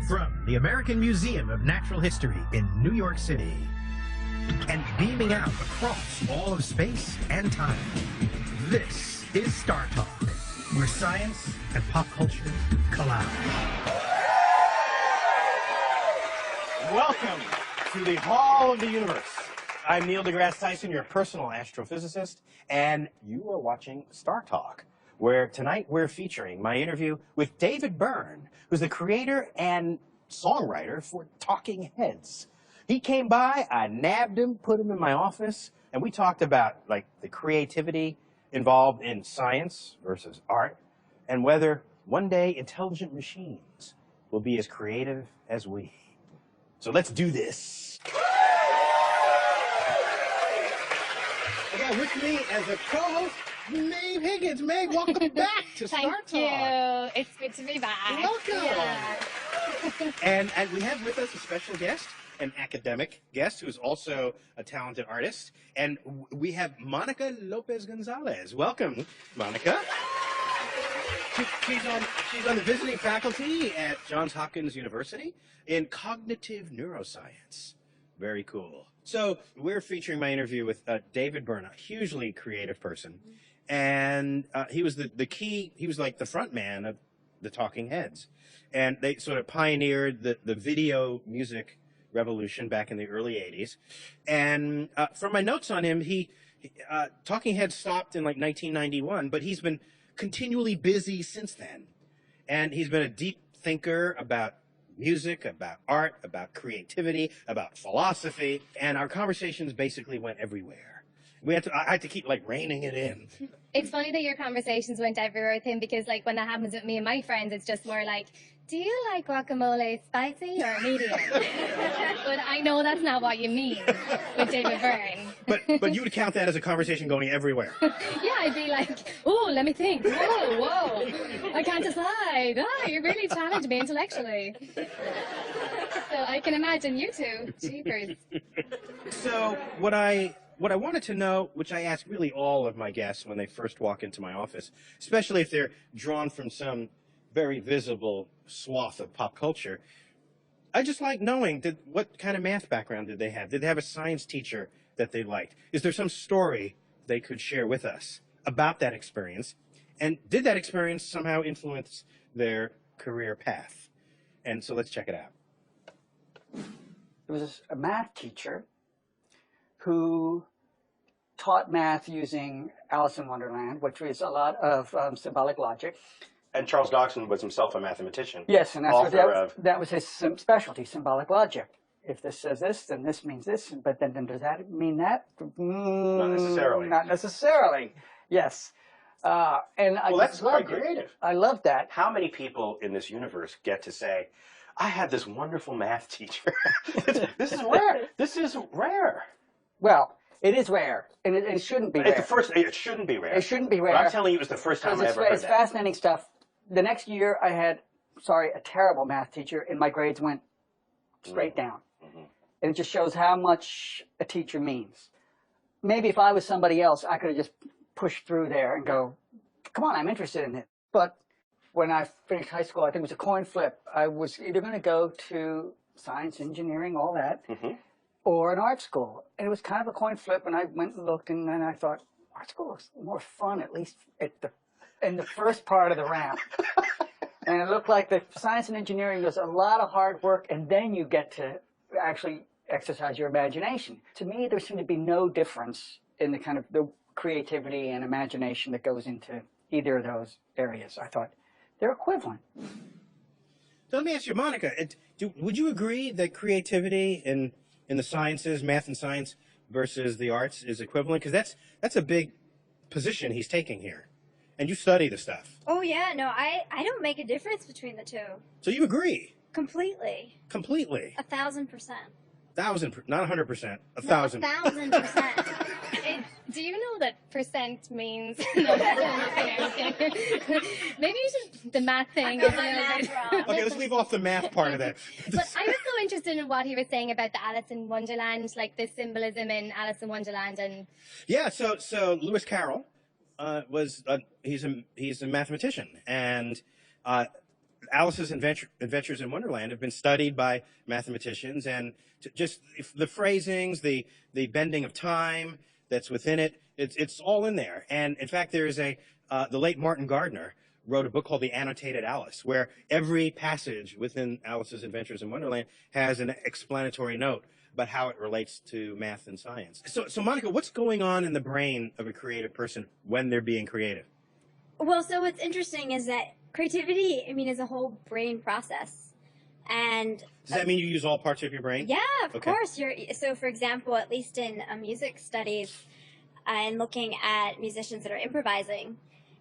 From the American Museum of Natural History in New York City, and beaming out across all of space and time, this is Star Talk, where science and pop culture collide. Welcome to the Hall of the Universe. I'm Neil deGrasse Tyson, your personal astrophysicist, and you are watching Star Talk, where tonight we're featuring my interview with David Byrne, who's the creator and songwriter for Talking Heads. He came by, I nabbed him, put him in my office, and we talked about like the creativity involved in science versus art, and whether one day intelligent machines will be as creative as we. So let's do this. I got with me as a co-host, Maeve Higgins. Maeve, welcome back to Star Talk. Thank you. It's good to be back. Welcome. Yeah. And we have with us a special guest, an academic guest who's also a talented artist. And we have Monica Lopez-Gonzalez. Welcome, Monica. She's on the visiting faculty at Johns Hopkins University in cognitive neuroscience. Very cool. So we're featuring my interview with David Byrne, a hugely creative person. And he was he was like the front man of the Talking Heads. And they sort of pioneered the video music revolution back in the early 80s. And from my notes on him, Talking Heads stopped in like 1991, but he's been continually busy since then. And he's been a deep thinker about music, about art, about creativity, about philosophy. And our conversations basically went everywhere. I had to keep like reining it in. It's funny that your conversations went everywhere with him because like when that happens with me and my friends, it's just more like, do you like guacamole spicy or medium? But I know that's not what you mean with David Byrne. But you would count that as a conversation going everywhere. Yeah, I'd be like, oh, let me think. Whoa, I can't decide. Oh, you really challenged me intellectually. So I can imagine you two. Jeepers. So what I wanted to know, which I ask really all of my guests when they first walk into my office, especially if they're drawn from some very visible swath of pop culture, I just like knowing what kind of math background did they have? Did they have a science teacher that they liked? Is there some story they could share with us about that experience? And did that experience somehow influence their career path? And so let's check it out. There was a math teacher who taught math using Alice in Wonderland, which was a lot of symbolic logic. And Charles Dodgson was himself a mathematician. Yes, and that was his specialty, symbolic logic. If this says this, then this means this, but then does that mean that? Not necessarily. Not necessarily, yes. Well, that's quite creative. I love that. How many people in this universe get to say, I had this wonderful math teacher? This is rare. This is rare. Well, it is rare, and it shouldn't be rare. It shouldn't be rare. It shouldn't be rare. But I'm telling you, it was the first time I ever heard that. It's fascinating stuff. The next year, I had, a terrible math teacher, and my grades went straight down. Mm-hmm. And it just shows how much a teacher means. Maybe if I was somebody else, I could have just pushed through there and go, come on, I'm interested in it. But when I finished high school, I think it was a coin flip. I was either going to go to science, engineering, all that, or an art school. And it was kind of a coin flip, and I went and looked, and then I thought, art school is more fun, at least in the first part of the ramp. And it looked like the science and engineering was a lot of hard work, and then you get to actually exercise your imagination. To me, there seemed to be no difference in the kind of the creativity and imagination that goes into either of those areas. I thought they're equivalent. So let me ask you, Monica, would you agree that creativity in the sciences, math and science, versus the arts is equivalent? Because that's a big position he's taking here. And you study the stuff. Oh, yeah. No, I don't make a difference between the two. So you agree? Completely. Completely? 1,00000%. Not 100%. 1,000. 1,000%. Do you know that percent means... No, maybe you should... The math thing. Wrong. Okay, let's leave off the math part of that. But I was so interested in what he was saying about the Alice in Wonderland, like the symbolism in Alice in Wonderland and... Yeah, so Lewis Carroll he's a mathematician, and Alice's Adventures in Wonderland have been studied by mathematicians, and just the phrasings, the bending of time that's within it, it's all in there. And in fact, there is the late Martin Gardner wrote a book called The Annotated Alice, where every passage within Alice's Adventures in Wonderland has an explanatory note about how it relates to math and science. So Monica, what's going on in the brain of a creative person when they're being creative? Well, so what's interesting is that creativity, I mean, is a whole brain process. And Does that mean you use all parts of your brain? yeah, of Okay. course. So, for example, at least in music studies and looking at musicians that are improvising,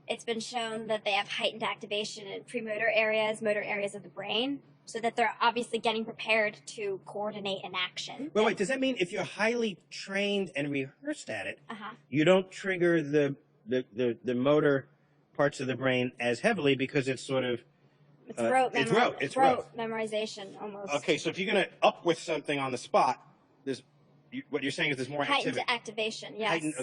it's been shown that they have heightened activation in premotor areas, motor areas of the brain, so that they're obviously getting prepared to coordinate an action. Wait, does that mean if you're highly trained and rehearsed at it, Uh-huh. you don't trigger the motor parts of the brain as heavily because it's sort of It's rote, it's rote. memorization almost. Okay, so if you're going to up with something on the spot, what you're saying is there's more Heightened activity. activation, yes. Heightened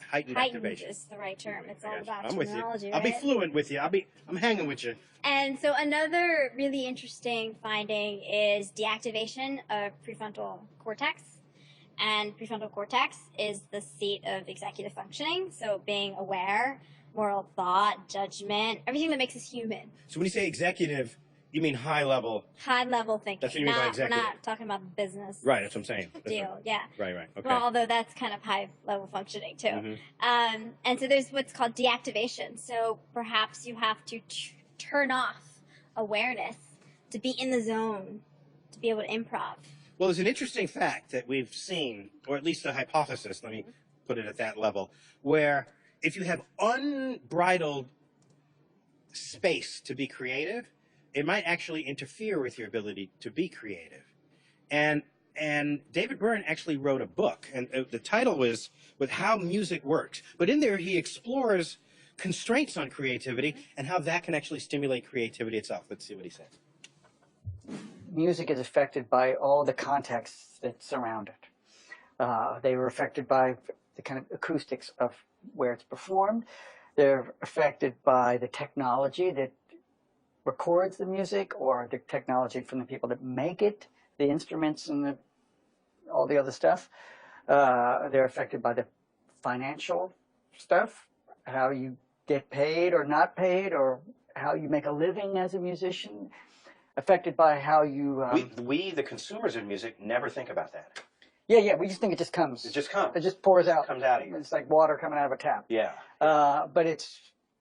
Heightened activation. is the right term. It's all Yes, about I'm with you. terminology, I'll be right? fluent with you. I'm hanging with you. And so another really interesting finding is deactivation of prefrontal cortex. And prefrontal cortex is the seat of executive functioning, so being aware, moral thought, judgment, everything that makes us human. So when you say executive, you mean high level. High level thinking. That's what you mean by We're executive. not talking about business Right, that's what I'm saying. That's deal, right. yeah. Right, okay. Well, although that's kind of high level functioning too. Mhm. And so there's what's called deactivation. So perhaps you have to turn off awareness to be in the zone, to be able to improv. Well, there's an interesting fact that we've seen, or at least a hypothesis, let me put it at that level, where if you have unbridled space to be creative, it might actually interfere with your ability to be creative. And David Byrne actually wrote a book, and the title was with How Music Works. But in there, he explores constraints on creativity and how that can actually stimulate creativity itself. Let's see what he said. Music is affected by all the contexts that surround it. They were affected by the kind of acoustics of where it's performed. They're affected by the technology that records the music, or the technology from the people that make it, the instruments and all the other stuff. They're affected by the financial stuff, how you get paid or not paid, or how you make a living as a musician. Affected by how you... We, the consumers of music, never think about that. Yeah, we just think it just comes. It just comes. It just pours out. It comes out of you. It's like water coming out of a tap. Yeah. But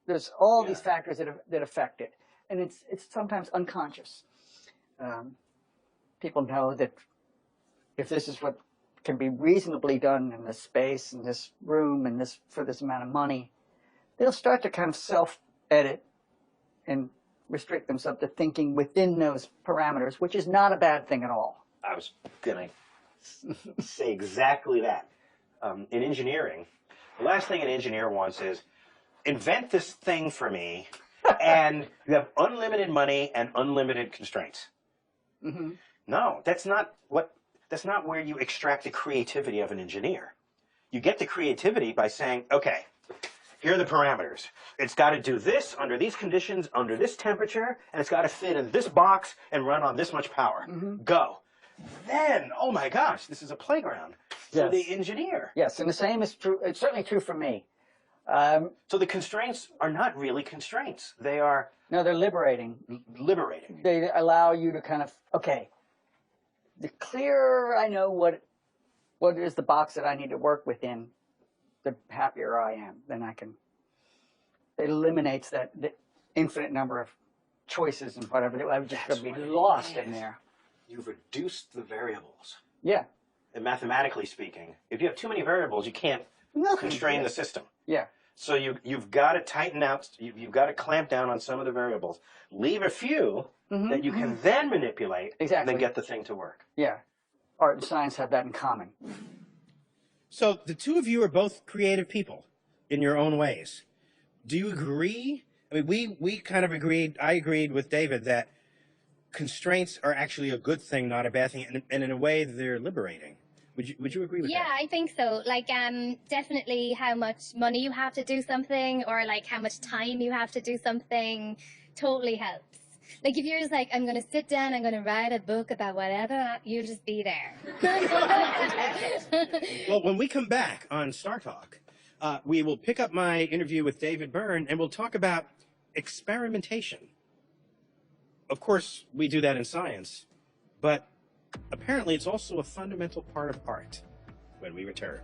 there's all these Yeah. factors that affect it, and it's sometimes unconscious. People know that if this is what can be reasonably done in this space, in this room, and this for this amount of money, they'll start to kind of self-edit and restrict themselves to thinking within those parameters, which is not a bad thing at all. I was going to say exactly that. In engineering, the last thing an engineer wants is invent this thing for me, and you have unlimited money and unlimited constraints. Mm-hmm. No, that's not where you extract the creativity of an engineer. You get the creativity by saying, okay, here are the parameters. It's got to do this under these conditions, under this temperature, and it's got to fit in this box and run on this much power. Mm-hmm. Go. Then, oh my gosh, this is a playground for Yes. the engineer. Yes, and the same is true. It's certainly true for me. So the constraints are not really constraints. They are No, they're liberating. liberating. They allow you to kind of, okay, the clearer I know what is the box that I need to work within, the happier I am. Then I can, it eliminates the infinite number of choices and whatever. I would just That's be what it lost in is. there. You've reduced the variables. Yeah. And mathematically speaking, if you have too many variables, you can't constrain the system. Yeah. So you've got to tighten out, you've got to clamp down on some of the variables. Leave a few that you can then manipulate, Exactly. and then get the thing to work. Yeah. Art and science have that in common. So the two of you are both creative people in your own ways. Do you agree? I mean, we kind of agreed, I agreed with David that constraints are actually a good thing, not a bad thing, and in a way they're liberating. Would you agree with Yeah, that? I think so. Like, definitely how much money you have to do something, or like how much time you have to do something, totally helps. Like if you're just like, I'm going to sit down, I'm going to write a book about whatever, you'll just be there. Well, when we come back on Star Talk, we will pick up my interview with David Byrne, and we'll talk about experimentation. Of course, we do that in science, but apparently it's also a fundamental part of art. When we return.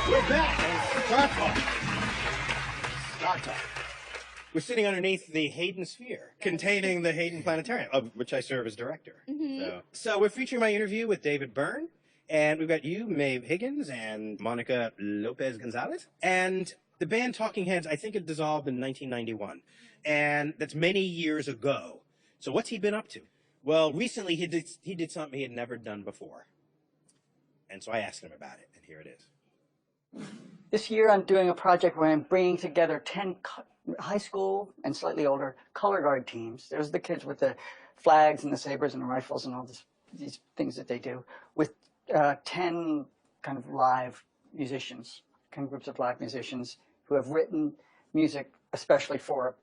We're back on Star Talk. Star Talk. We're sitting underneath the Hayden Sphere, containing the Hayden Planetarium, of which I serve as director. So we're featuring my interview with David Byrne, and we've got you, Maeve Higgins, and Monica Lopez Gonzalez. And the band Talking Heads, I think it dissolved in 1991. And that's many years ago. So what's he been up to? Well, recently he did something he had never done before. And so I asked him about it, and here it is. This year I'm doing a project where I'm bringing together 10 high school and slightly older color guard teams. There's the kids with the flags and the sabers and the rifles and all these things that they do, with 10 kind of live musicians, 10 groups of live musicians who have written music especially for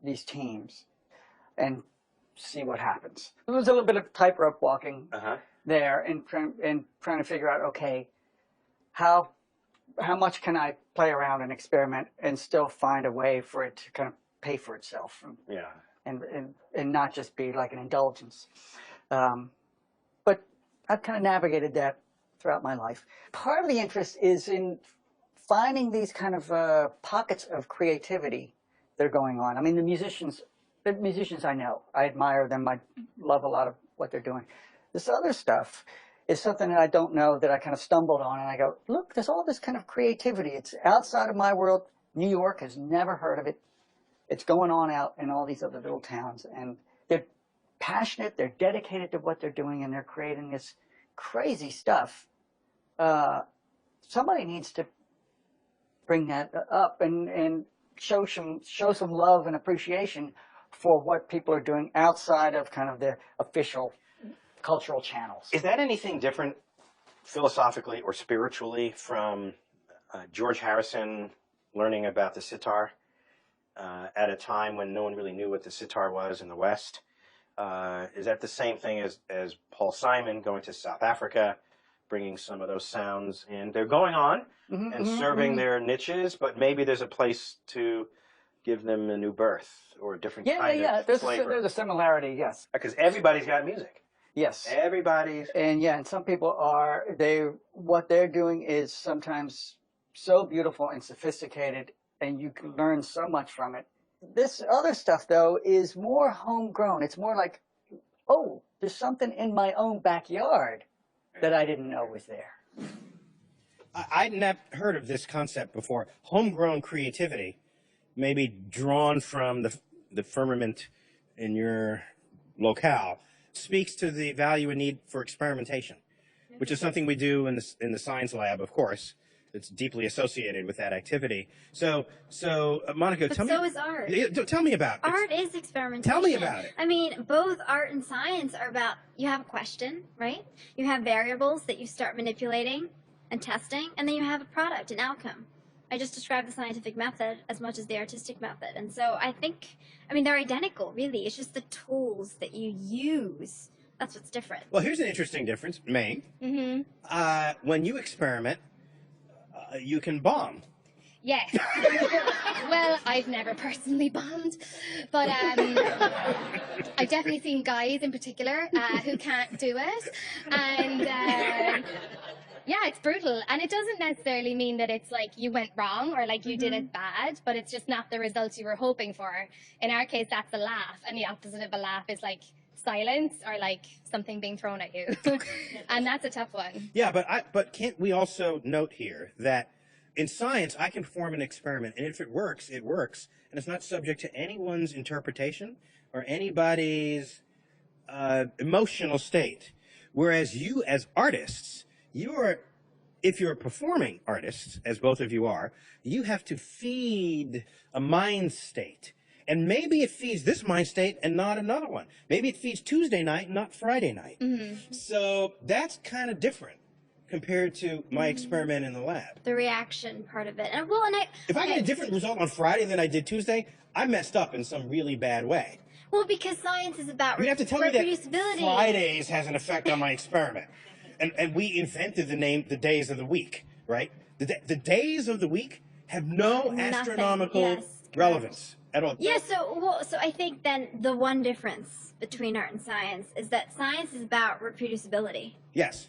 these teams, and see what happens. There was a little bit of tightrope walking there, and trying to figure out, okay, how much can I play around and experiment and still find a way for it to kind of pay for itself, and not just be like an indulgence. But I've kind of navigated that throughout my life. Part of the interest is in finding these kind of pockets of creativity that are going on. I mean, the musicians I know, I admire them, I love a lot of what they're doing. This other stuff is something that I don't know, that I kind of stumbled on, and I go, look, there's all this kind of creativity. It's outside of my world. New York has never heard of it. It's going on out in all these other little towns, and they're passionate, they're dedicated to what they're doing, and they're creating this crazy stuff. Somebody needs to bring that up and show some love and appreciation for what people are doing outside of kind of the official cultural channels. Is that anything different philosophically or spiritually from George Harrison learning about the sitar at a time when no one really knew what the sitar was in the West? Is that the same thing as Paul Simon going to South Africa, bringing some of those sounds in? They're going on and serving their niches, but maybe there's a place to give them a new birth or a different kind of flavor. There's a similarity, yes. Because everybody's got music. Yes. Everybody's. And some people are, what they're doing is sometimes so beautiful and sophisticated, and you can learn so much from it. This other stuff, though, is more homegrown. It's more like, oh, there's something in my own backyard that I didn't know was there. I'd never heard of this concept before. Homegrown creativity, maybe drawn from the firmament in your locale, speaks to the value and need for experimentation, which is something we do in the science lab, of course. It's deeply associated with that activity. So Monica, tell me. So is art. Tell me about it. Art is experimentation. Tell me about it. I mean, both art and science are about, you have a question, right? You have variables that you start manipulating and testing, and then you have a product, an outcome. I just described the scientific method as much as the artistic method. And so I think, they're identical, really. It's just the tools that you use. That's what's different. Well, here's an interesting difference, May. When you experiment, you can bomb. Yes. Well, I've never personally bombed, but I've definitely seen guys in particular who can't do it. And yeah, it's brutal. And it doesn't necessarily mean that it's like you went wrong or like you did it bad, but it's just not the results you were hoping for. In our case, that's a laugh. And the opposite of a laugh is like silence or like something being thrown at you. And that's a tough one. Yeah, but can't we also note here that in science, I can form an experiment, and if it works, it works, and it's not subject to anyone's interpretation or anybody's emotional state. Whereas you, as artists, if you're performing artists, as both of you are, you have to feed a mind state. And maybe it feeds this mind state and not another one. Maybe it feeds Tuesday night and not Friday night. So that's kind of different. compared to my experiment in the lab? The reaction part of it. If I get a different result on Friday than I did Tuesday, I messed up in some really bad way. Well, because science is about You have to tell me that reproducibility. Fridays has an effect on my experiment. And we invented the days of the week, right? The days of the week have no astronomical relevance at all. Yeah, so I think then the one difference between art and science is that science is about reproducibility. Yes.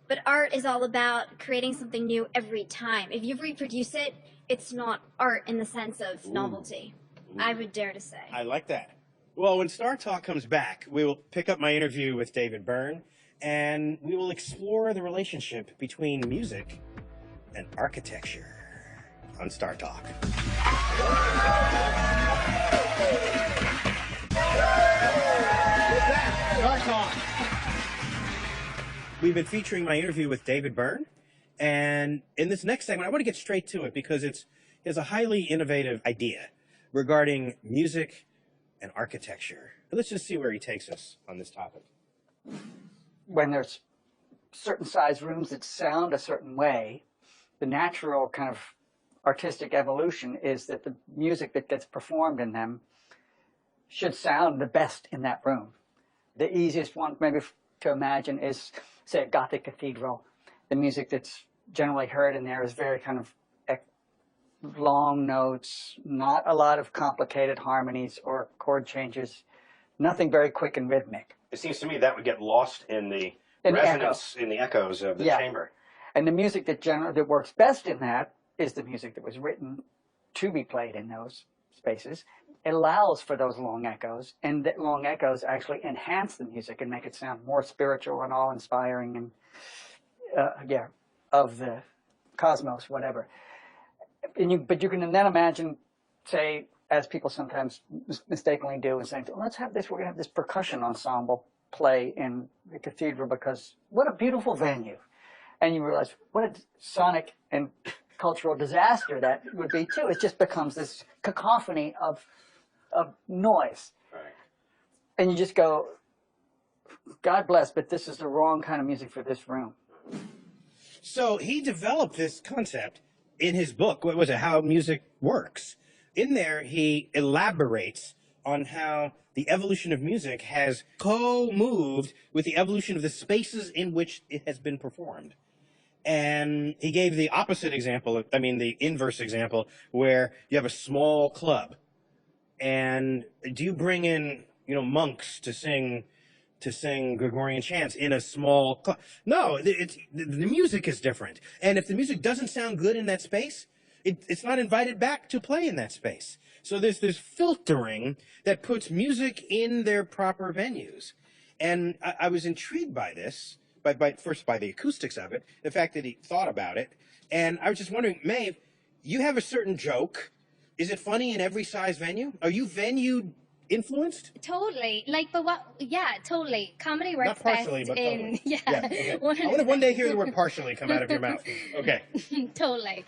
But art is all about creating something new every time. If you reproduce it, it's not art in the sense of novelty. I would dare to say. I like that. Well, when Star Talk comes back, we will pick up my interview with David Byrne, and we will explore the relationship between music and architecture on Star Talk. Star Talk. We've been featuring my interview with David Byrne, and in this next segment, I want to get straight to it because it has a highly innovative idea regarding music and architecture. Let's just see where he takes us on this topic. When there's certain size rooms that sound a certain way, the natural kind of artistic evolution is that the music that gets performed in them should sound the best in that room. The easiest one maybe to imagine is, say, a Gothic cathedral. The music that's generally heard in there is very kind of long notes, not a lot of complicated harmonies or chord changes, nothing very quick and rhythmic. It seems to me that would get lost in the resonance, in the echoes of the chamber. And the music that works best in that is the music that was written to be played in those spaces. It allows for those long echoes, and that long echoes actually enhance the music and make it sound more spiritual and awe-inspiring and, of the cosmos, whatever. But you can then imagine, say, as people sometimes mistakenly do, and saying, well, we're going to have this percussion ensemble play in the cathedral because what a beautiful venue. And you realize what a sonic and cultural disaster that would be too. It just becomes this cacophony of noise. Right. And you just go, God bless, but this is the wrong kind of music for this room. So he developed this concept in his book, what was it, How Music Works. In there, he elaborates on how the evolution of music has co-moved with the evolution of the spaces in which it has been performed. And he gave the opposite example, the inverse example, where you have a small club. And do you bring in, monks to sing Gregorian chants in a small club? No, the music is different. And if the music doesn't sound good in that space, it's not invited back to play in that space. So there's this filtering that puts music in their proper venues. And I was intrigued by this, first by the acoustics of it, the fact that he thought about it. And I was just wondering, Maeve, you have a certain joke. Is it funny in every size venue? Are you venue influenced? Totally. Totally. Comedy works Not partially, best but in... totally. Yeah. Okay. I want to one day hear the word partially come out of your mouth. Okay. Totally.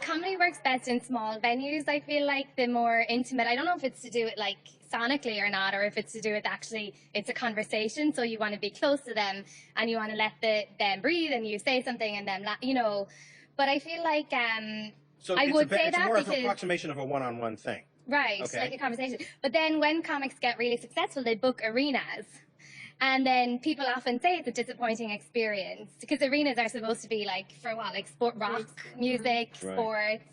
Comedy works best in small venues. I feel like the more intimate, I don't know if it's to do with sonically or not, or if it's to do with actually it's a conversation, so you want to be close to them and you want to let them breathe and you say something and then, but I feel like So I would say it's that more of because, an approximation of a one-on-one thing. Right, Okay. like a conversation. But then when comics get really successful, they book arenas. And then people often say it's a disappointing experience because arenas are supposed to be sport, rock music, Right. sports,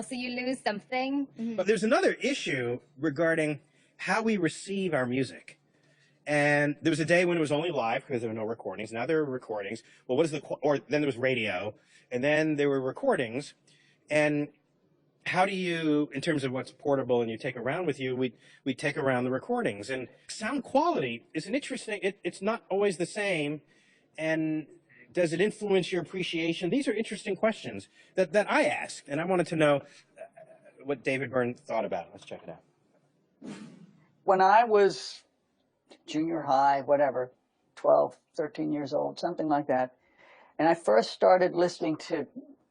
so you lose something. But there's another issue regarding how we receive our music. And there was a day when it was only live because there were no recordings. Now there are recordings. Well, then there was radio, and then there were recordings. And how do you, in terms of what's portable and you take around with you, we take around the recordings. And sound quality is an interesting, it's not always the same. And does it influence your appreciation? These are interesting questions that I asked. And I wanted to know what David Byrne thought about it. Let's check it out. When I was junior high, 12, 13 years old, something like that, and I first started listening to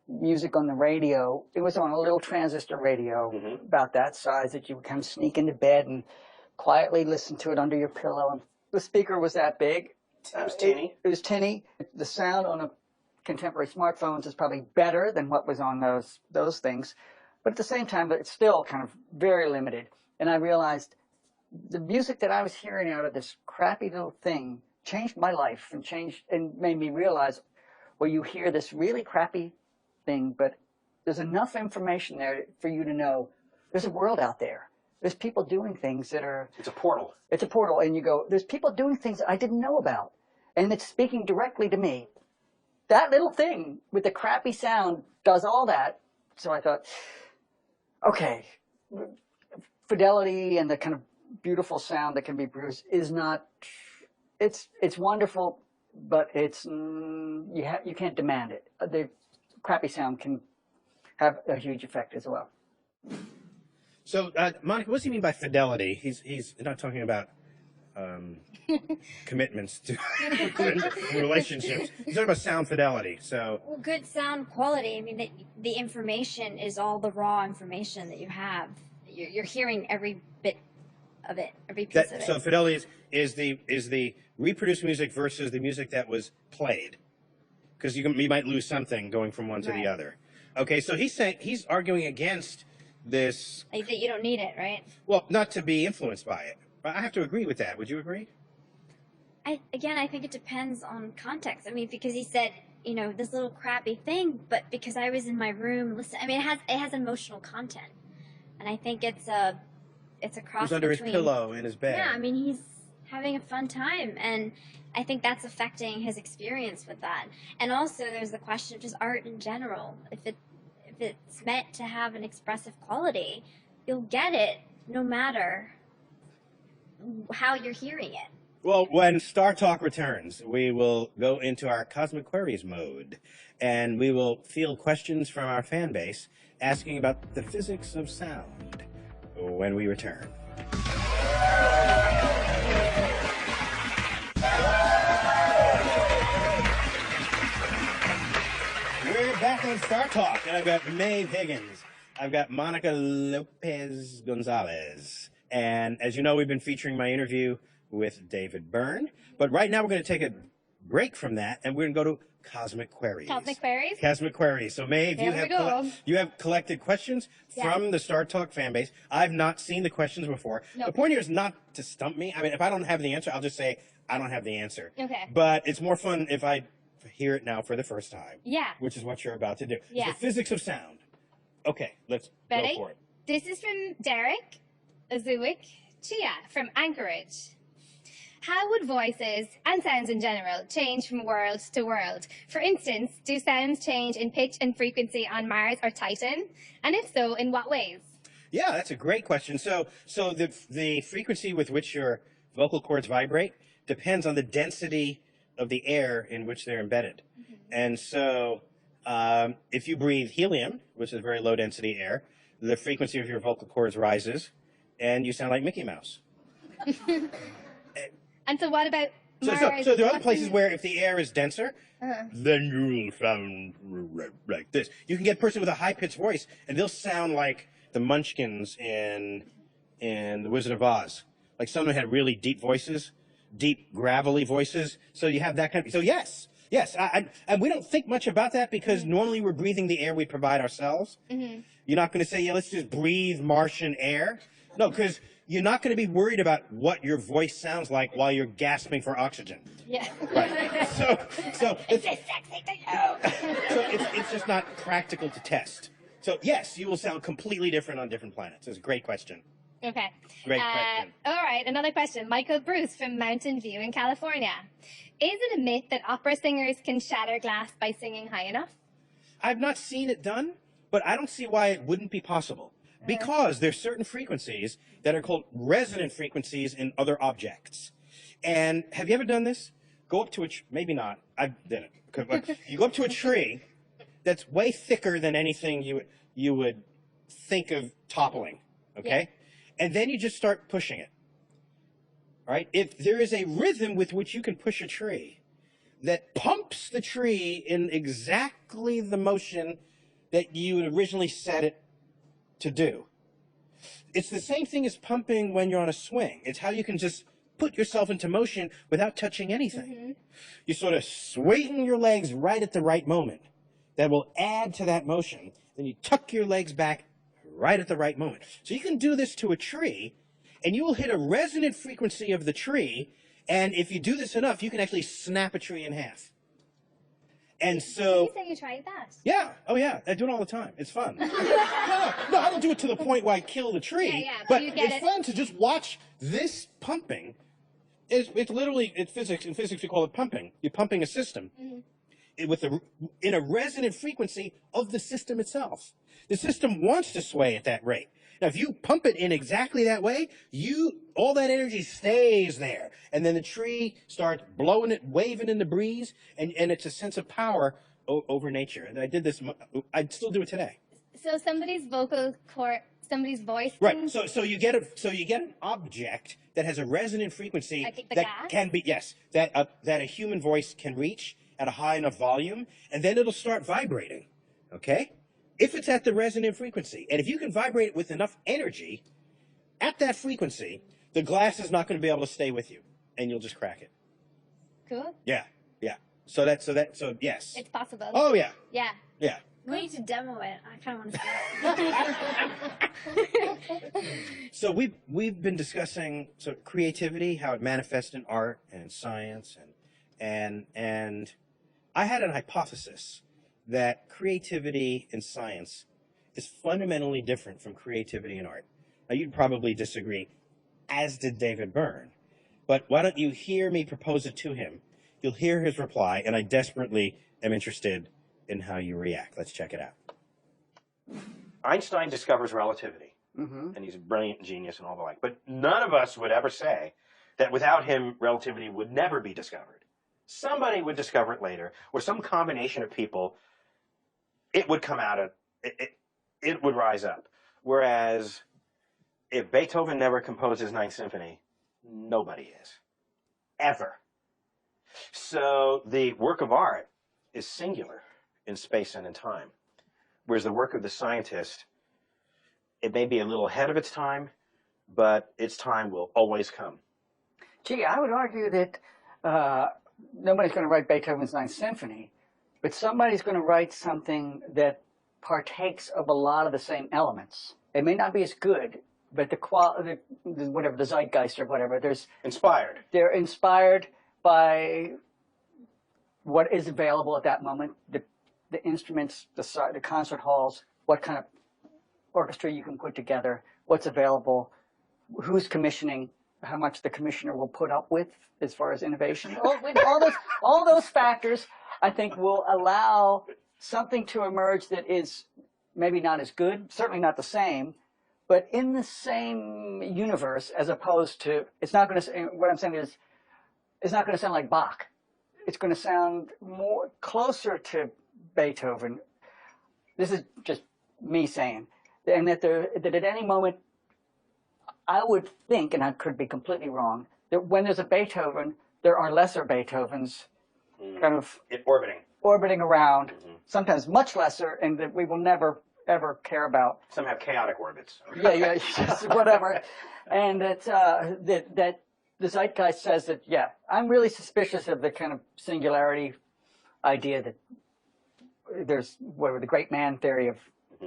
music on the radio, it was on a little transistor radio about that size that you would kind of sneak into bed and quietly listen to it under your pillow. And the speaker was that big, It was tinny. It was tinny. The sound on a contemporary smartphones is probably better than what was on those things, but at the same time, it's still kind of very limited. And I realized the music that I was hearing out of this crappy little thing changed my life and made me realize, well, you hear this really crappy thing, but there's enough information there for you to know there's a world out there. There's people doing things that are... It's a portal. It's a portal, and you go, there's people doing things that I didn't know about, and it's speaking directly to me. That little thing with the crappy sound does all that. So I thought, okay, fidelity and the kind of beautiful sound that can be produced is not... It's wonderful, but it's you can't demand it. The crappy sound can have a huge effect as well. So, Monica, what does he mean by fidelity? He's not talking about commitments to relationships. He's talking about sound fidelity. So, Well, good sound quality. I mean, the information is all the raw information that you have. You're hearing every bit of it, every piece of it. so fidelity is the reproduced music versus the music that was played, because you might lose something going from one to the other. Okay, so he's arguing against this. Like that you don't need it, right? Well, not to be influenced by it. But I have to agree with that. Would you agree? I think it depends on context. I mean, because he said, you know, this little crappy thing, but because I was in my room listening, I mean, it has emotional content, and I think it's a cross He's under between, his pillow in his bed. Yeah, I mean, he's having a fun time, and I think that's affecting his experience with that. And also, there's the question of just art in general. If it's meant to have an expressive quality, you'll get it no matter how you're hearing it. Well, when Star Talk returns, we will go into our Cosmic Queries mode, and we will field questions from our fan base asking about the physics of sound when we return. We're back on Star Talk, and I've got Maeve Higgins. I've got Monica Lopez Gonzalez. And as you know, we've been featuring my interview with David Byrne. But right now we're going to take a break from that, and we're going to go to Cosmic Queries. Cosmic Queries? Cosmic Queries. So, Maeve, you have collected questions from the Star Talk fan base. I've not seen the questions before. Nope. The point here is not to stump me. I mean, if I don't have the answer, I'll just say I don't have the answer. Okay. But it's more fun if I hear it now for the first time. Yeah. Which is what you're about to do. Yeah. It's the physics of sound. Okay, let's Ready? go for it. This is from Derek Azuik Chia from Anchorage. How would voices and sounds in general change from world to world? For instance, do sounds change in pitch and frequency on Mars or Titan? And if so, in what ways? Yeah, that's a great question. So the frequency with which your vocal cords vibrate depends on the density of the air in which they're embedded. Mm-hmm. And so if you breathe helium, which is very low density air, the frequency of your vocal cords rises, and you sound like Mickey Mouse. And so what about Mars? So there are other places where if the air is denser, then you'll sound like this. You can get a person with a high-pitched voice, and they'll sound like the Munchkins in The Wizard of Oz. Like someone had really deep voices, deep, gravelly voices. So you have that kind of... So yes. I we don't think much about that because normally we're breathing the air we provide ourselves. Mm-hmm. You're not going to say, yeah, let's just breathe Martian air. No, because you're not going to be worried about what your voice sounds like while you're gasping for oxygen. Yeah. Right. So it's a sexy to you. So it's just not practical to test. So yes, you will sound completely different on different planets. It's a great question. Okay. Great question. All right, another question. Michael Bruce from Mountain View in California. Is it a myth that opera singers can shatter glass by singing high enough? I've not seen it done, but I don't see why it wouldn't be possible. Because there's certain frequencies that are called resonant frequencies in other objects. And have you ever done this? Go up to a maybe not. I've done it. You go up to a tree that's way thicker than anything you would think of toppling. Okay? Yeah. And then you just start pushing it. All right? If there is a rhythm with which you can push a tree that pumps the tree in exactly the motion that you had originally set it to do. It's the same thing as pumping when you're on a swing. It's how you can just put yourself into motion without touching anything. You sort of swing your legs right at the right moment. That will add to that motion. Then you tuck your legs back right at the right moment. So you can do this to a tree, and you will hit a resonant frequency of the tree, and if you do this enough, you can actually snap a tree in half. And so... Did you say you tried that? Yeah. Oh, yeah. I do it all the time. It's fun. No, I don't do it to the point where I kill the tree. Yeah, but you get it's fun to just watch this pumping. It's literally, in physics we call it pumping. You're pumping a system in a resonant frequency of the system itself. The system wants to sway at that rate. Now, if you pump it in exactly that way, all that energy stays there. And then the tree starts blowing it, waving in the breeze, and it's a sense of power over nature. And I did this, I'd still do it today. So somebody's vocal cord, somebody's voice. Right. So you get an object that has a resonant frequency that can be, that a human voice can reach at a high enough volume, and then it'll start vibrating. Okay? If it's at the resonant frequency, and if you can vibrate it with enough energy at that frequency, the glass is not going to be able to stay with you, and you'll just crack it. Cool. Yeah. So yes. It's possible. Oh yeah. Yeah. Yeah. We need to demo it. I kind of want to see it. So we've been discussing creativity, how it manifests in art and science, and I had an hypothesis that creativity in science is fundamentally different from creativity in art. Now, you'd probably disagree, as did David Byrne. But why don't you hear me propose it to him? You'll hear his reply, and I desperately am interested in how you react. Let's check it out. Einstein discovers relativity, and he's a brilliant genius and all the like. But none of us would ever say that without him, relativity would never be discovered. Somebody would discover it later, or some combination of people, it would come out of, it would rise up. Whereas if Beethoven never composed his Ninth Symphony, nobody is. Ever. So the work of art is singular in space and in time. Whereas the work of the scientist, it may be a little ahead of its time, but its time will always come. Gee, I would argue that nobody's going to write Beethoven's Ninth Symphony, but somebody's going to write something that partakes of a lot of the same elements. It may not be as good, but the quality, whatever, the zeitgeist or whatever, Inspired. They're inspired by what is available at that moment, the instruments, the concert halls, what kind of orchestra you can put together, what's available, who's commissioning, how much the commissioner will put up with as far as innovation. All those factors, I think, will allow something to emerge that is maybe not as good, certainly not the same, but in the same universe, as opposed to, it's not going to, what I'm saying is, it's not going to sound like Bach. It's going to sound more closer to Beethoven. This is just me saying, and that at any moment, I would think, and I could be completely wrong, that when there's a Beethoven, there are lesser Beethovens, kind of orbiting around, sometimes much lesser, and that we will never ever care about. Some have chaotic orbits. Yeah, whatever, and that the zeitgeist says that, yeah, I'm really suspicious of the kind of singularity idea that there's whatever the great man theory of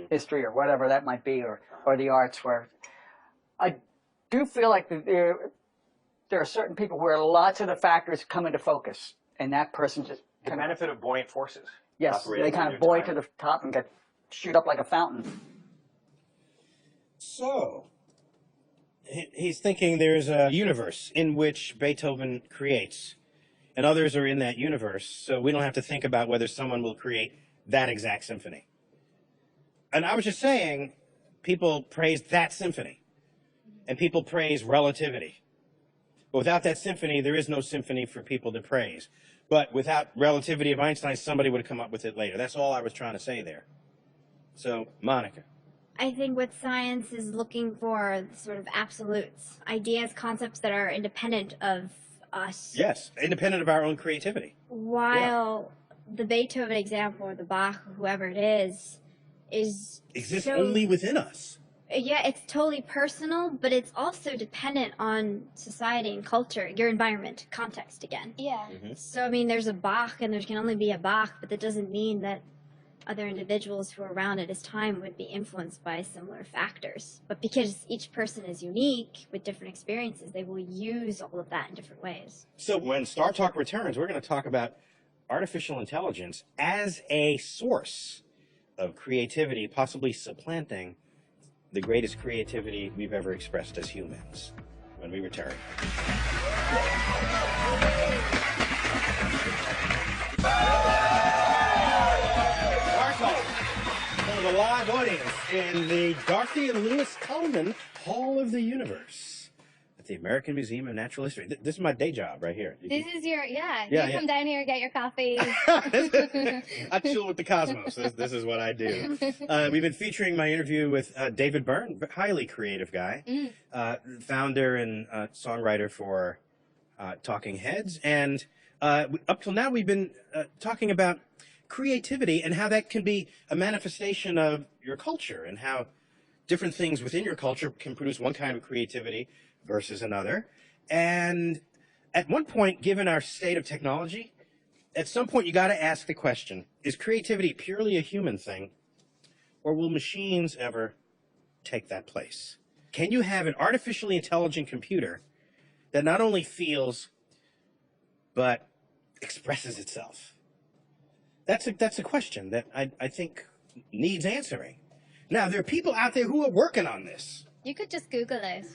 history or whatever that might be, or the arts, where I do feel like there are certain people where lots of the factors come into focus, and that person just the benefit of buoyant forces. Yes, they kind of buoy to the top and shoot up like a fountain. So he's thinking there's a universe in which Beethoven creates, and others are in that universe, so we don't have to think about whether someone will create that exact symphony. And I was just saying, people praise that symphony, and people praise relativity. But without that symphony, there is no symphony for people to praise. But without relativity of Einstein, somebody would have come up with it later. That's all I was trying to say there. So, Monica. I think what science is looking for sort of absolutes, ideas, concepts that are independent of us. Yes, independent of our own creativity. While the Beethoven example, or the Bach, or whoever it is exists only within us. Yeah, it's totally personal, but it's also dependent on society and culture, your environment, context again. Yeah. So, I mean, there's a Bach, and there can only be a Bach, but that doesn't mean that other individuals who are around at his time would be influenced by similar factors. But because each person is unique with different experiences, they will use all of that in different ways. So when Star Talk returns, we're going to talk about artificial intelligence as a source of creativity, possibly supplanting the greatest creativity we've ever expressed as humans. When we return. Star Talk, for the live audience in the Dorothy and Lewis Coleman Hall of the Universe at the American Museum of Natural History. This is my day job right here. This is your, Yeah, you come down here, get your coffee. I chill with the cosmos. This is what I do. We've been featuring my interview with David Byrne, highly creative guy, founder and songwriter for Talking Heads. And up till now, we've been talking about creativity and how that can be a manifestation of your culture and how different things within your culture can produce one kind of creativity versus another. And at one point, given our state of technology, at some point you got to ask the question, is creativity purely a human thing, or will machines ever take that place? Can you have an artificially intelligent computer that not only feels, but expresses itself? That's a question that I think needs answering. Now, there are people out there who are working on this. You could just Google it.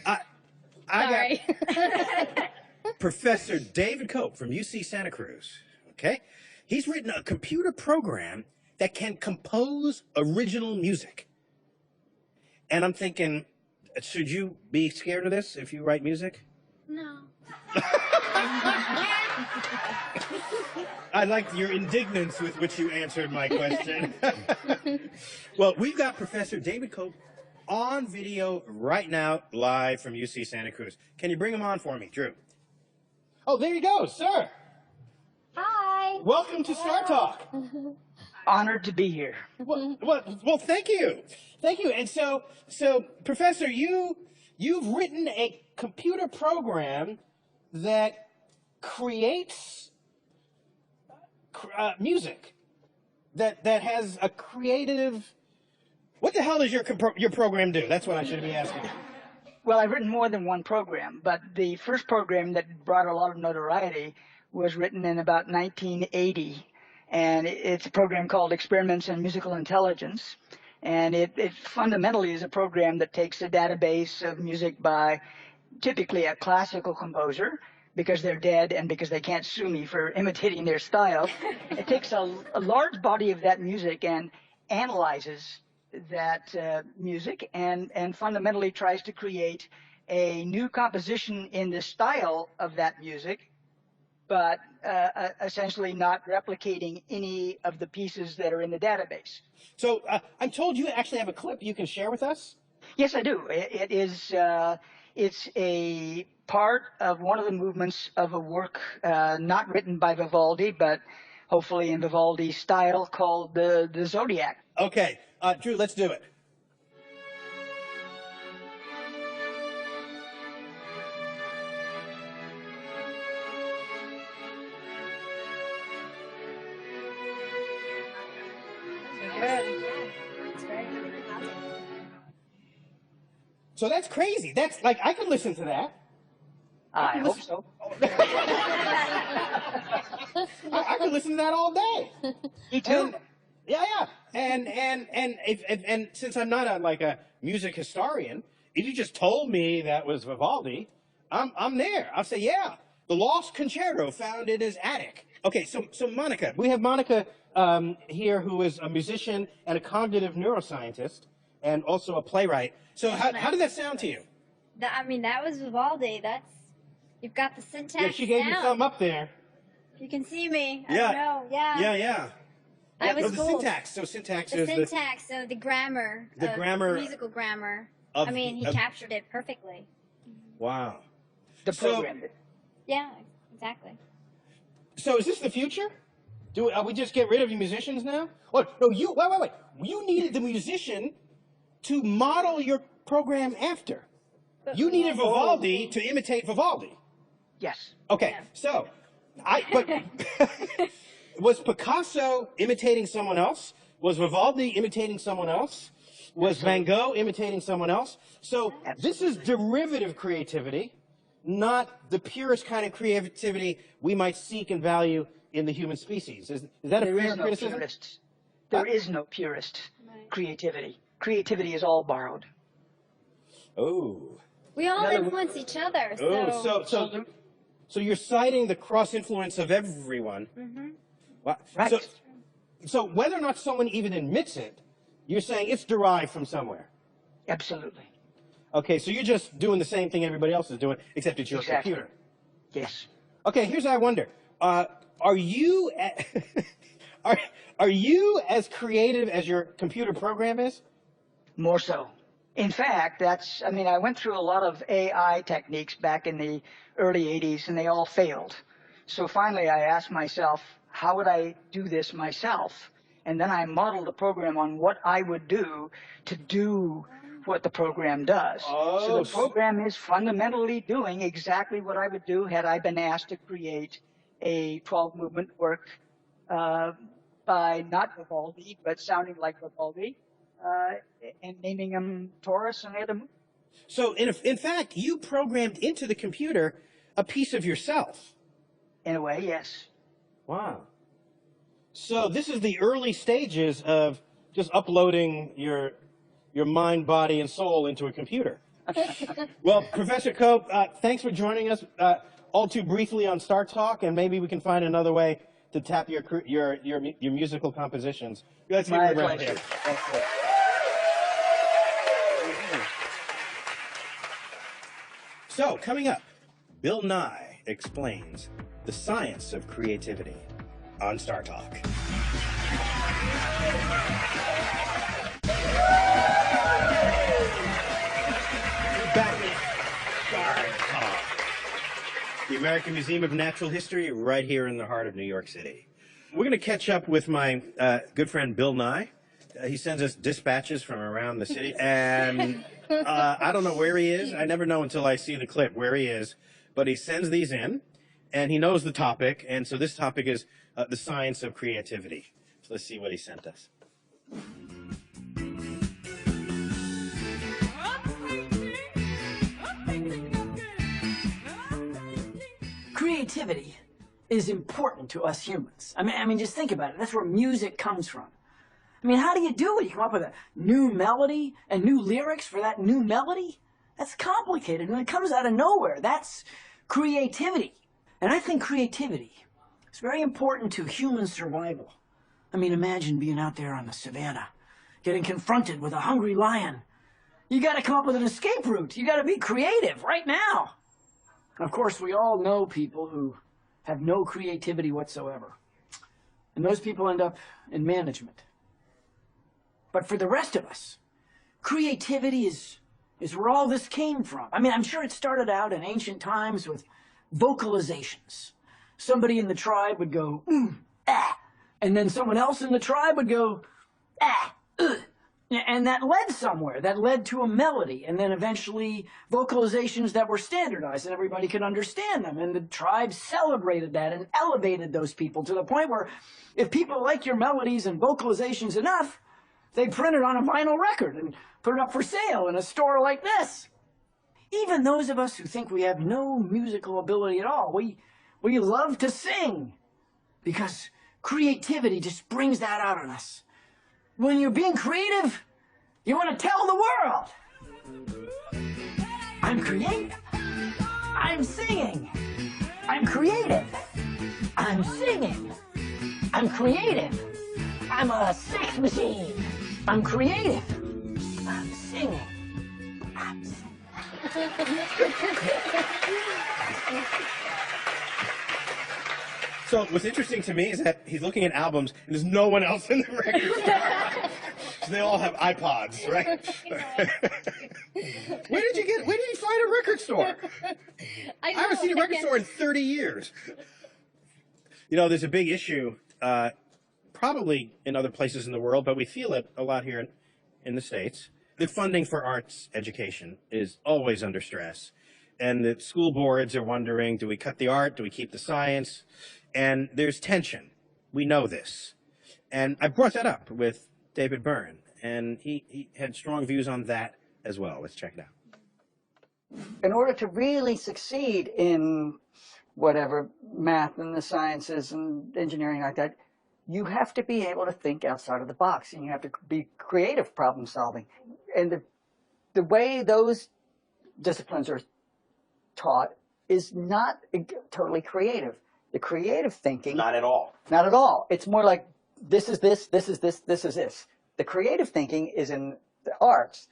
I got Professor David Cope from UC Santa Cruz, okay? He's written a computer program that can compose original music. And I'm thinking, should you be scared of this if you write music? No. I like your indignance with which you answered my question. Well, we've got Professor David Cope on video right now, live from UC Santa Cruz. Can you bring him on for me, Drew? Oh, there you go, sir. Hi. Welcome to Star Talk. Honored to be here. Well, thank you. Thank you. And so Professor, you've written a computer program that creates music that has a creative. What the hell does your program do? That's what I should be asking. Well, I've written more than one program, but the first program that brought a lot of notoriety was written in about 1980, and it's a program called Experiments in Musical Intelligence, and it fundamentally is a program that takes a database of music by typically a classical composer, because they're dead and because they can't sue me for imitating their style. It takes a large body of that music and analyzes that music and fundamentally tries to create a new composition in the style of that music, but essentially not replicating any of the pieces that are in the database. So I'm told you actually have a clip you can share with us? Yes, I do. It is it's a part of one of the movements of a work not written by Vivaldi, but hopefully in Vivaldi's style, called the Zodiac. Okay, Drew, let's do it. So that's crazy. That's like, I could listen to that. I hope so. I could listen to that all day. Me too. Yeah. And since I'm not a music historian, if you just told me that was Vivaldi, I'm there. I'll say, yeah, the Lost Concerto found in his attic. Okay, so Monica, we have Monica here, who is a musician and a cognitive neuroscientist and also a playwright. So how did that sound to you? That was Vivaldi. You've got the syntax. Yeah, she gave down. me some up there. You can see me. I Yeah. don't know. Yeah. Yeah. I was the fooled. syntax. So syntax The is syntax, so the grammar. Musical grammar. He captured it perfectly. Wow. The program. Yeah, exactly. So is this the future? We just get rid of you musicians now? Oh, no, wait. You needed the musician to model your program after. You needed Vivaldi to imitate Vivaldi. Yes. Okay, so, but was Picasso imitating someone else? Was Vivaldi imitating someone else? Was Van Gogh imitating someone else? So this is derivative creativity, not the purest kind of creativity we might seek and value in the human species. Is that a fair criticism? There is no purist creativity. Creativity is all borrowed. Oh. We all influence each other. So you're citing the cross-influence of everyone. Mm-hmm. Wow. Right. So whether or not someone even admits it, you're saying it's derived from somewhere. Absolutely. Okay, so you're just doing the same thing everybody else is doing, except it's your computer. Yes. Okay, here's what I wonder. Are you are you as creative as your computer program is? More so. In fact, I went through a lot of AI techniques back in the early 80s, and they all failed. So finally, I asked myself, how would I do this myself? And then I modeled the program on what I would do to do what the program does. Oh, so the program is fundamentally doing exactly what I would do had I been asked to create a 12-movement work by not Vivaldi, but sounding like Vivaldi, and naming them Taurus and the other movements. So, in fact, you programmed into the computer a piece of yourself. In a way, yes. Wow. So this is the early stages of just uploading your mind, body, and soul into a computer. Well, Professor Cope, thanks for joining us all too briefly on Star Talk, and maybe we can find another way to tap your musical compositions. Let's give it a round here. So, coming up, Bill Nye explains the science of creativity on Star Talk. Back with Star Talk, the American Museum of Natural History, right here in the heart of New York City. We're going to catch up with my good friend Bill Nye. He sends us dispatches from around the city, and I don't know where he is. I never know until I see the clip where he is, but he sends these in, and he knows the topic, and so this topic is the science of creativity. So let's see what he sent us. Creativity is important to us humans. I mean, just think about it. That's where music comes from. I mean, how do you do it? You come up with a new melody and new lyrics for that new melody? That's complicated. When it comes out of nowhere, that's creativity. And I think creativity is very important to human survival. I mean, imagine being out there on the savannah, getting confronted with a hungry lion. You got to come up with an escape route. You got to be creative right now. Of course, we all know people who have no creativity whatsoever. And those people end up in management. But for the rest of us, creativity is where all this came from. I mean, I'm sure it started out in ancient times with vocalizations. Somebody in the tribe would go, ah, and then someone else in the tribe would go, ah, and that led somewhere. That led to a melody, and then eventually vocalizations that were standardized and everybody could understand them. And the tribe celebrated that and elevated those people to the point where if people like your melodies and vocalizations enough, they print it on a vinyl record and put it up for sale in a store like this. Even those of us who think we have no musical ability at all, we love to sing because creativity just brings that out in us. When you're being creative, you want to tell the world. I'm creative. I'm singing. I'm creative. I'm singing. I'm creative. I'm a sex machine. I'm creative. I'm singing. I'm singing. So what's interesting to me is that he's looking at albums and there's no one else in the record store. They all have iPods, right? Where did you find a record store? I haven't seen a record store in 30 years. You know, there's a big issue probably in other places in the world, but we feel it a lot here in the States. The funding for arts education is always under stress. And the school boards are wondering, do we cut the art? Do we keep the science? And there's tension. We know this. And I brought that up with David Byrne, and he had strong views on that as well. Let's check it out. In order to really succeed in whatever, math and the sciences and engineering like that, you have to be able to think outside of the box, and you have to be creative problem solving. And the way those disciplines are taught is not totally creative. The creative thinking... Not at all. Not at all. It's more like, this is this, this is this, this is this. The creative thinking is in the arts.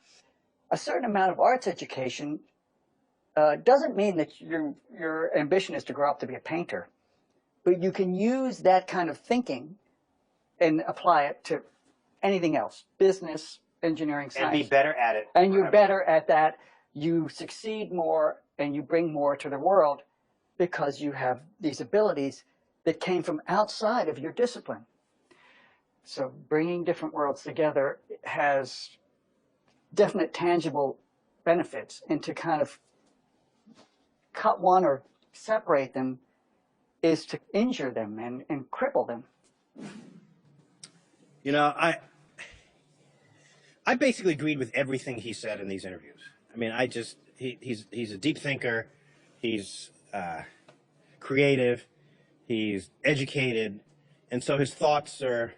A certain amount of arts education doesn't mean that your ambition is to grow up to be a painter. But you can use that kind of thinking and apply it to anything else. Business, engineering, science. And be better at it. And you're better at that. You succeed more and you bring more to the world because you have these abilities that came from outside of your discipline. So bringing different worlds together has definite tangible benefits, and to kind of cut one or separate them is to injure them and cripple them. You know, I basically agreed with everything he said in these interviews. I mean, he's a deep thinker, he's creative, he's educated, and so his thoughts they're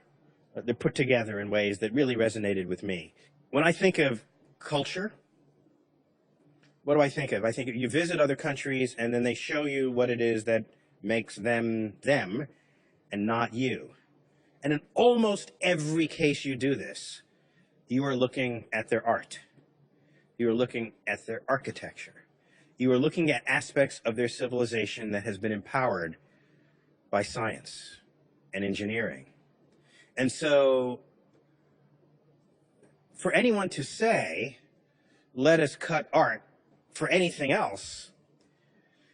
put together in ways that really resonated with me. When I think of culture, what do I think of? I think you visit other countries and then they show you what it is that makes them them and not you. And in almost every case you do this, you are looking at their art. You are looking at their architecture. You are looking at aspects of their civilization that has been empowered by science and engineering. And so for anyone to say, let us cut art for anything else,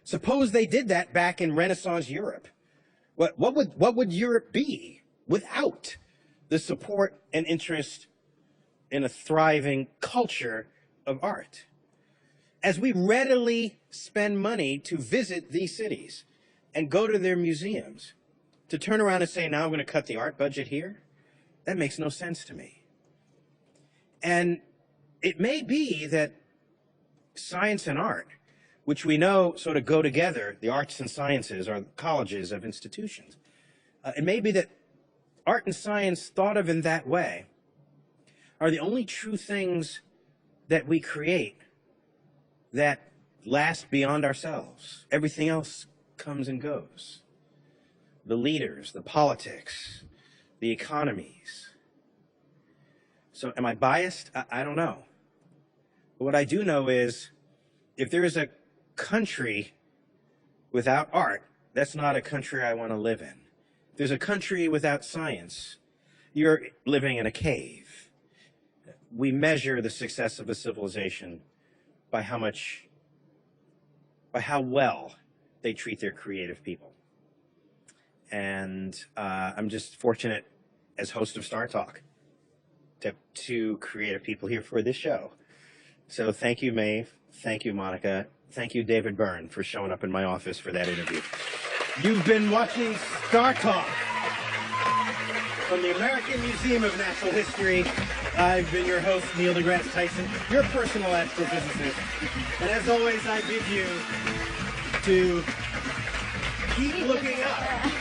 suppose they did that back in Renaissance Europe. What would Europe be without the support and interest in a thriving culture of art? As we readily spend money to visit these cities and go to their museums, to turn around and say, now I'm going to cut the art budget here, that makes no sense to me. And it may be that science and art, which we know sort of go together, the arts and sciences are colleges of institutions. It may be that art and science thought of in that way are the only true things that we create that last beyond ourselves. Everything else comes and goes. The leaders, the politics, the economies. So am I biased? I don't know. But what I do know is if there is a country without art, that's not a country I want to live in. If there's a country without science, you're living in a cave. We measure the success of a civilization by how well they treat their creative people. And I'm just fortunate as host of Star Talk to have two creative people here for this show. So thank you, Maeve. Thank you, Monica. Thank you, David Byrne, for showing up in my office for that interview. You've been watching Star Talk from the American Museum of Natural History. I've been your host, Neil deGrasse Tyson, your personal astrophysicist. And as always, I bid you to keep looking up.